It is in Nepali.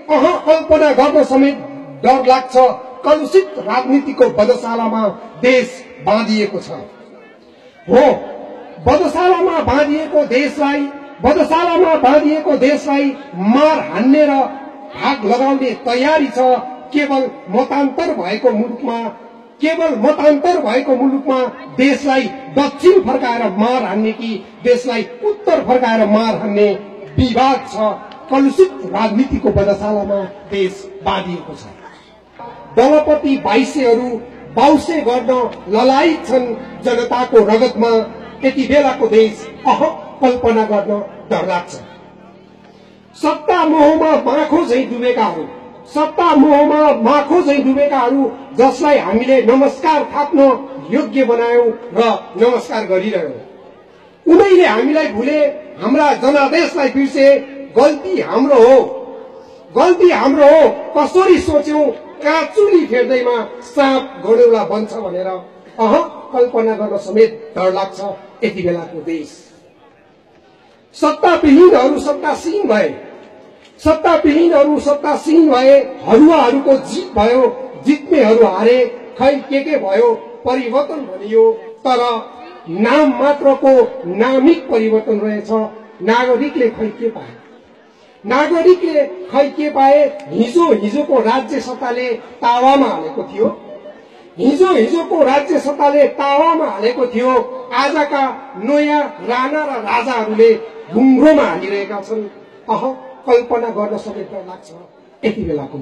कल्पना गर्न समेत डर लाग्छ। कलुषित राजनीतिको बधशालामा देश बाँधिएको छ। हो, बधशालामा बाँधिएको देशलाई मार हान्ने र भाग लगाउने तयारी छ। केवल मतान्तर भएको मुलुकमा देशलाई दक्षिण फर्काएर मार हान्ने कि देशलाई उत्तर फर्काएर मार हान्ने विवाद छ। कलुषित राजनीतिको बधशालामा देश बाँधिएको छ। दलपति बाउसे गर्न ललायित छन् जनताको रगतमा। यति बेलाको देश कल्पना गर्न डर लाग्छ। सत्ता मोहमा माखो झैं डुबेकाहरू जसलाई हामीले नमस्कार थाप्न योग्य बनायौं र नमस्कार गरिरह्यौं। उनीले हामीलाई भुले, हाम्रा जनादेशलाई बिर्से। गल्ती हाम्रो हो। कसरी सोच्यौं काचुली फेर्दैमा साँप घोडेउला बन्छ भनेर कल्पना गर्न समेत डर लाग्छ। यति बेलाको देश सत्ताविहीनहरू सत्तासीन भए। हरुवाहरूको जीत भयो, जित्नेहरू हारे। खै के भयो, परिवर्तन भनियो तर नाम मात्रको नामिक परिवर्तन रहेछ। नागरिकले खै के पाए। हिजोको राज्य सत्ताले तावामा हालेको थियो। आजका नयाँ राणा र राजाहरूले ढुङ्ग्रोमा हालिरहेका छन्। कल्पना गर्न समेत डर लाग्छ। यति बेलाको